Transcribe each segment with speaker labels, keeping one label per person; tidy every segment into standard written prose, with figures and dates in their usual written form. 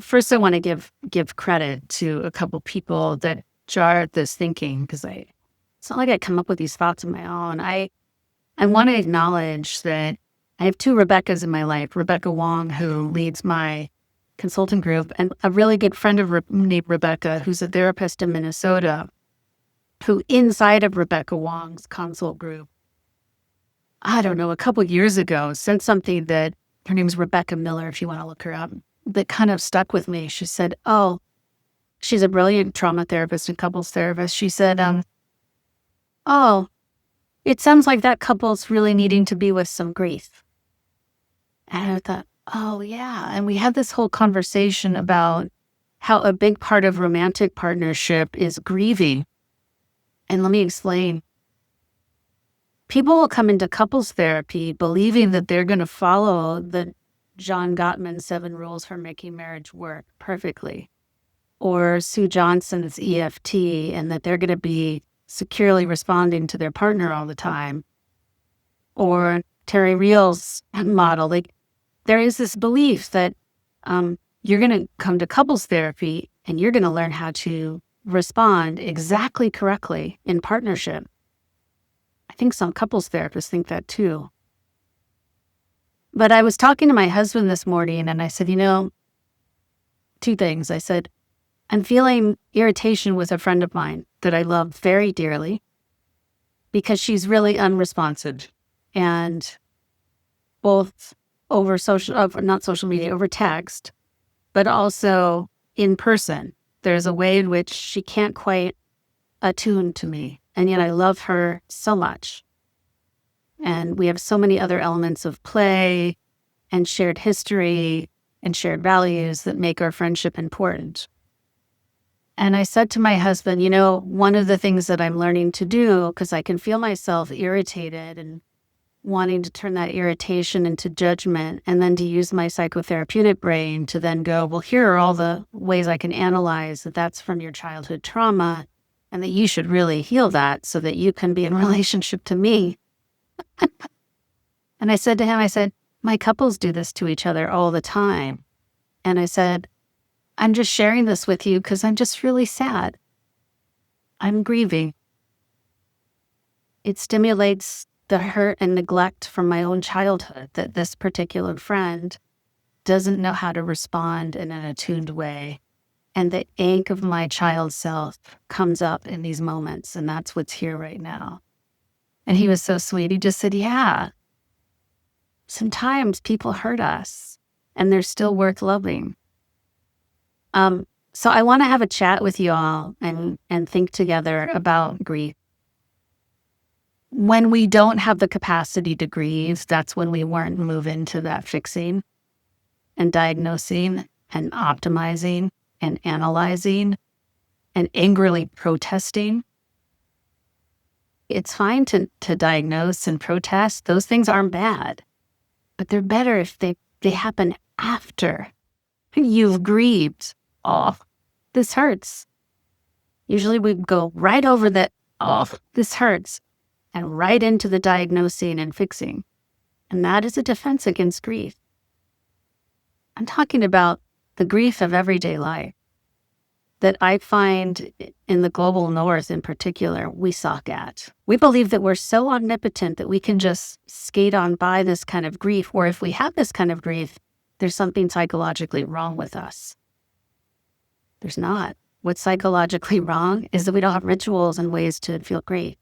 Speaker 1: First, I want to give credit to a couple people that jarred this thinking, because it's not like I come up with these thoughts of my own. I want to acknowledge that I have two Rebeccas in my life. Rebecca Wong, who leads my consulting group, and a really good friend of named Rebecca, who's a therapist in Minnesota, who inside of Rebecca Wong's consult group, I don't know, a couple years ago, said something that, her name's Rebecca Miller, if you want to look her up, that kind of stuck with me. She said, she's a brilliant trauma therapist and couples therapist. She said, oh, it sounds like that couple's really needing to be with some grief. And I thought, oh, yeah. And we had this whole conversation about how a big part of romantic partnership is grieving. And let me explain. People will come into couples therapy believing that they're going to follow the John Gottman 7 rules for making marriage work perfectly, or Sue Johnson's EFT, and that they're going to be securely responding to their partner all the time, or Terry Real's model. Like, there is this belief that you're going to come to couples therapy and you're going to learn how to respond exactly correctly in partnership. I think some couples therapists think that too. But I was talking to my husband this morning and I said, two things. I said, I'm feeling irritation with a friend of mine that I love very dearly because she's really unresponsive, and both over not social media, over text, but also in person. There's a way in which she can't quite attune to me. And yet I love her so much. And we have so many other elements of play and shared history and shared values that make our friendship important. And I said to my husband, one of the things that I'm learning to do, because I can feel myself irritated and wanting to turn that irritation into judgment, and then to use my psychotherapeutic brain to then go, well, here are all the ways I can analyze that that's from your childhood trauma, and that you should really heal that so that you can be in relationship to me. And I said to him, my couples do this to each other all the time. And I said, I'm just sharing this with you because I'm just really sad. I'm grieving. It stimulates the hurt and neglect from my own childhood that this particular friend doesn't know how to respond in an attuned way. And the ache of my child self comes up in these moments, and that's what's here right now. And he was so sweet. He just said, yeah, sometimes people hurt us and they're still worth loving. So I want to have a chat with you all and think together about grief. When we don't have the capacity to grieve, that's when we move into that fixing and diagnosing and optimizing and analyzing and angrily protesting. It's fine to diagnose and protest. Those things aren't bad, but they're better if they happen after you've grieved. Oh, this hurts. Usually we go right over that, this hurts, and right into the diagnosing and fixing. And that is a defense against grief. I'm talking about the grief of everyday life that I find in the global north in particular, we suck at. We believe that we're so omnipotent that we can just skate on by this kind of grief, or if we have this kind of grief, there's something psychologically wrong with us. There's not. What's psychologically wrong is that we don't have rituals and ways to feel grief.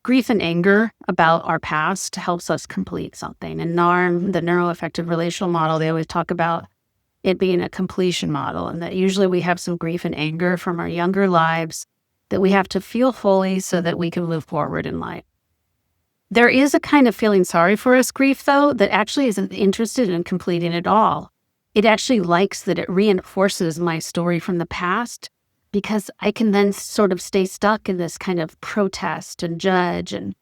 Speaker 1: Grief and anger about our past helps us complete something. In NARM, the neuroaffective relational model, they always talk about it being a completion model, and that usually we have some grief and anger from our younger lives that we have to feel fully so that we can move forward in life. There is a kind of feeling sorry for us grief, though, that actually isn't interested in completing it all. It actually likes that it reinforces my story from the past, because I can then sort of stay stuck in this kind of protest and judge and,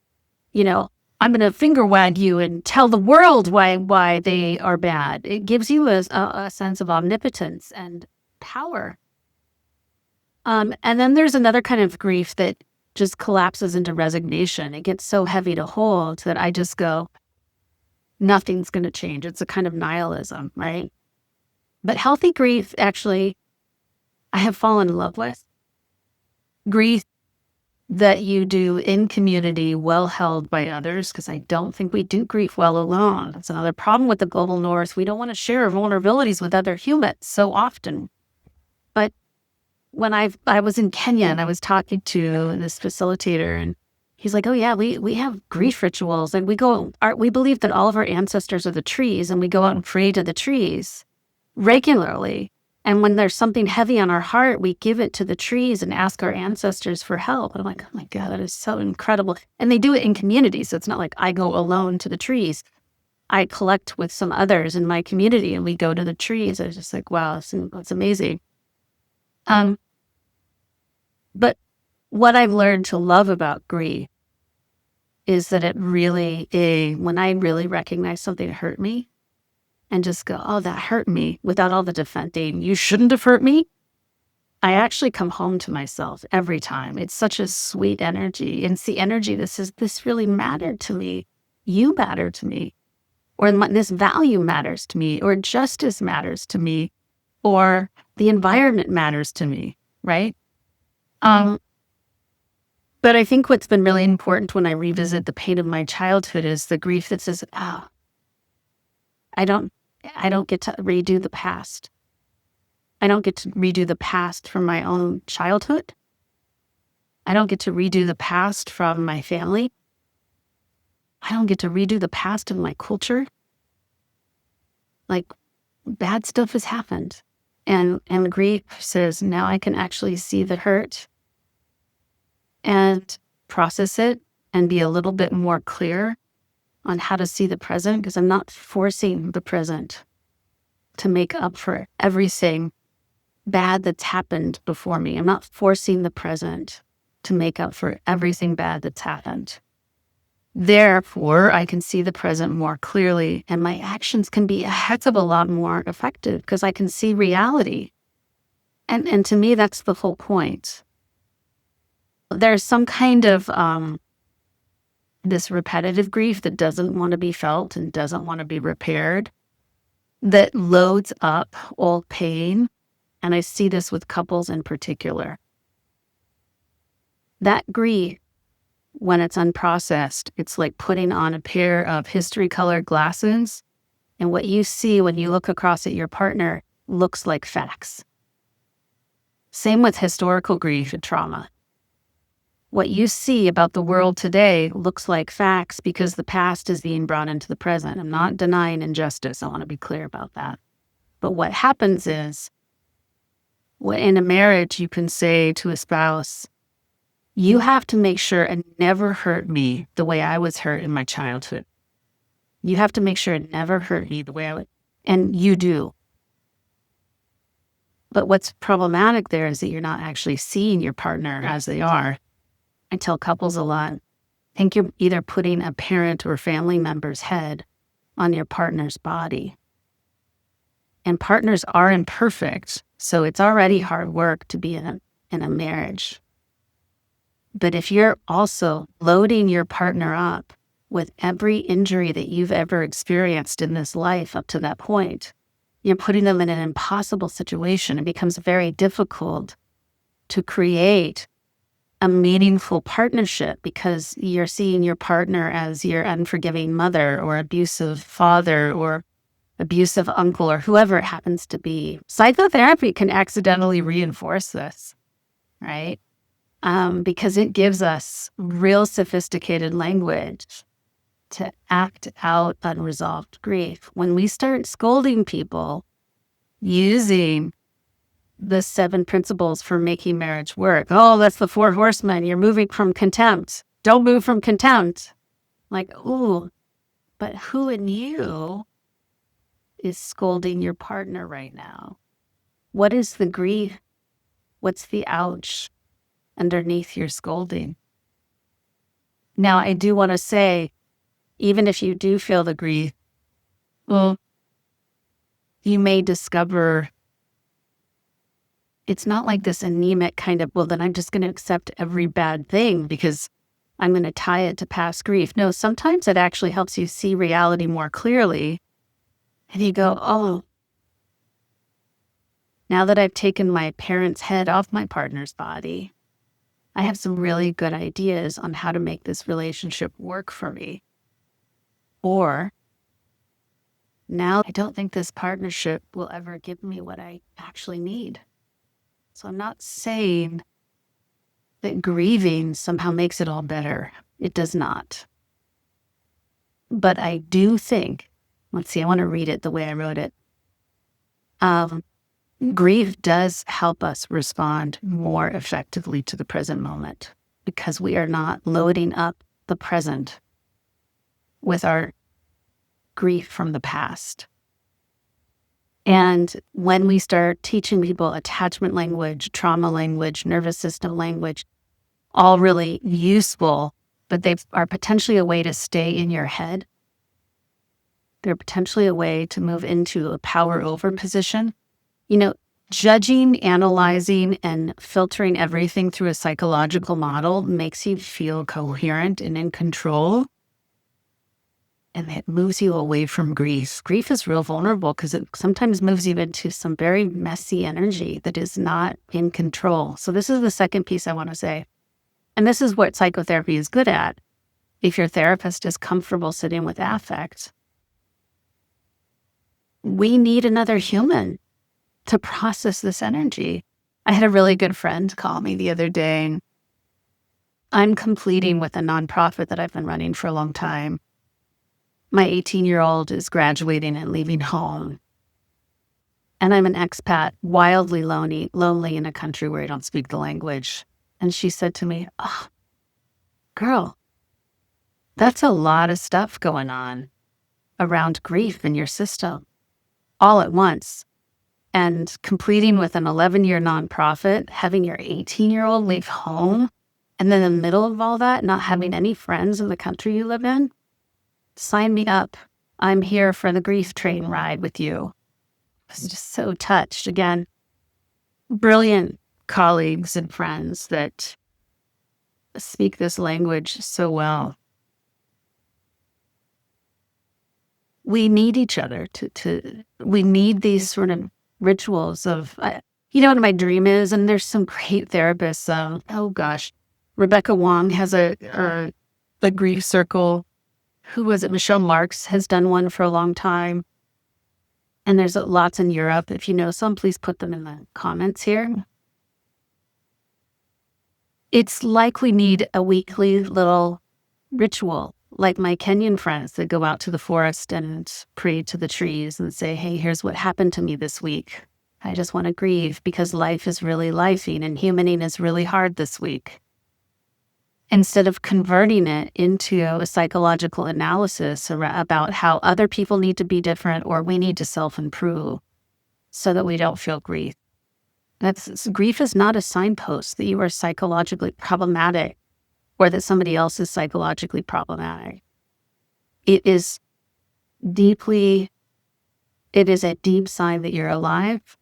Speaker 1: I'm going to finger wag you and tell the world why they are bad. It gives you a sense of omnipotence and power. And then there's another kind of grief that just collapses into resignation. It gets so heavy to hold that I just go, nothing's going to change. It's a kind of nihilism, right? But healthy grief, actually, I have fallen in love with. Grief that you do in community, well held by others, because I don't think we do grief well alone. That's another problem with the global north. We don't want to share our vulnerabilities with other humans so often. But when I was in Kenya and I was talking to this facilitator, and he's like, "Oh yeah, we have grief rituals, and we believe that all of our ancestors are the trees, and we go out and pray to the trees regularly. And when there's something heavy on our heart, we give it to the trees and ask our ancestors for help." And I'm like, "Oh my God, that is so incredible." And they do it in community. So it's not like I go alone to the trees. I collect with some others in my community and we go to the trees. I was just like, wow, it's amazing. But what I've learned to love about grief is that it really, when I really recognize something hurt me and just go, "Oh, that hurt me," without all the defending, "You shouldn't have hurt me," I actually come home to myself every time. It's such a sweet energy. And it's the energy that says, this really mattered to me. You matter to me. Or this value matters to me. Or justice matters to me. Or the environment matters to me, right? But I think what's been really important when I revisit the pain of my childhood is the grief that says, "Oh, I don't get to redo the past. I don't get to redo the past from my own childhood. I don't get to redo the past from my family. I don't get to redo the past of my culture. Like, bad stuff has happened." And grief says, now I can actually see the hurt and process it and be a little bit more clear on how to see the present, because I'm not forcing the present to make up for everything bad that's happened before me. I'm not forcing the present to make up for everything bad that's happened. Therefore, I can see the present more clearly, and my actions can be a heck of a lot more effective because I can see reality. And to me, that's the whole point. There's some kind of this repetitive grief that doesn't want to be felt and doesn't want to be repaired, that loads up old pain. And I see this with couples in particular. That grief, when it's unprocessed, it's like putting on a pair of history-colored glasses, and what you see when you look across at your partner looks like facts. Same with historical grief and trauma. What you see about the world today looks like facts because the past is being brought into the present. I'm not denying injustice. I want to be clear about that. But what happens is, in a marriage, you can say to a spouse, "You have to make sure it never hurt me the way I was hurt in my childhood. You have to make sure it never hurt me the way I would." And you do. But what's problematic there is that you're not actually seeing your partner as they are. I tell couples a lot, I think you're either putting a parent or family member's head on your partner's body. And partners are imperfect, so it's already hard work to be in a marriage. But if you're also loading your partner up with every injury that you've ever experienced in this life up to that point, you're putting them in an impossible situation. It becomes very difficult to create a meaningful partnership because you're seeing your partner as your unforgiving mother or abusive father or abusive uncle or whoever it happens to be. Psychotherapy can accidentally reinforce this, right? Because it gives us real sophisticated language to act out unresolved grief. When we start scolding people using the 7 principles for making marriage work, "Oh, that's the 4 horsemen. You're moving from contempt. Don't move from contempt." Like, ooh, but who in you is scolding your partner right now? What is the grief? What's the ouch underneath your scolding? Now, I do want to say, even if you do feel the grief, well, you may discover it's not like this anemic kind of, well, then I'm just going to accept every bad thing because I'm going to tie it to past grief. No, sometimes it actually helps you see reality more clearly. And you go, oh, Now that I've taken my parents' head off my partner's body, I have some really good ideas on how to make this relationship work for me. Or now I don't think this partnership will ever give me what I actually need. So I'm not saying that grieving somehow makes it all better. It does not. But I do think, let's see, I want to read it the way I wrote it. Grief does help us respond more effectively to the present moment because we are not loading up the present with our grief from the past. And when we start teaching people attachment language, trauma language, nervous system language, all really useful, but they are potentially a way to stay in your head. They're potentially a way to move into a power over position. Judging, analyzing, and filtering everything through a psychological model makes you feel coherent and in control. And it moves you away from grief. Grief is real vulnerable because it sometimes moves you into some very messy energy that is not in control. So this is the second piece I want to say. And this is what psychotherapy is good at. If your therapist is comfortable sitting with affect, we need another human to process this energy. I had a really good friend call me the other day. I'm completing with a nonprofit that I've been running for a long time. My 18-year-old is graduating and leaving home. And I'm an expat, wildly lonely in a country where I don't speak the language. And she said to me, "Oh, girl, that's a lot of stuff going on around grief in your system all at once. And completing with an 11-year nonprofit, having your 18-year-old leave home, and then in the middle of all that, not having any friends in the country you live in, sign me up. I'm here for the grief train ride with you." I was just so touched. Again, brilliant colleagues and friends that speak this language so well. We need each other we need these sort of rituals of, what my dream is, and there's some great therapists. Rebecca Wong has a grief circle. Who was it? Michelle Marks has done one for a long time. And there's lots in Europe. If you know some, please put them in the comments here. It's like we need a weekly little ritual, like my Kenyan friends that go out to the forest and pray to the trees and say, "Hey, here's what happened to me this week. I just want to grieve because life is really lifing and humaning is really hard this week." Instead of converting it into a psychological analysis about how other people need to be different or we need to self-improve so that we don't feel grief. Grief is not a signpost that you are psychologically problematic or that somebody else is psychologically problematic. It is a deep sign that you're alive.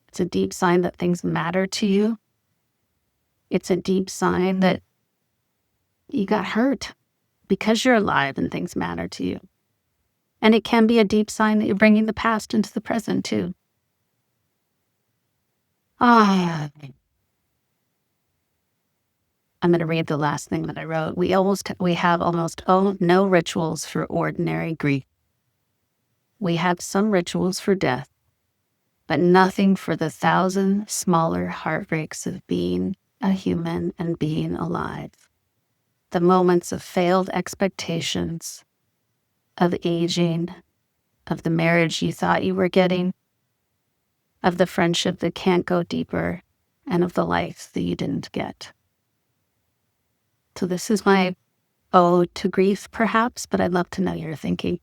Speaker 1: It's a deep sign that things matter to you. It's a deep sign that you got hurt because you're alive and things matter to you. And it can be a deep sign that you're bringing the past into the present too. I'm going to read the last thing that I wrote. We have almost no rituals for ordinary grief. We have some rituals for death, but nothing for the 1,000 smaller heartbreaks of being a human and being alive. The moments of failed expectations, of aging, of the marriage you thought you were getting, of the friendship that can't go deeper, and of the life that you didn't get. So this is my ode to grief, perhaps, but I'd love to know your thinking.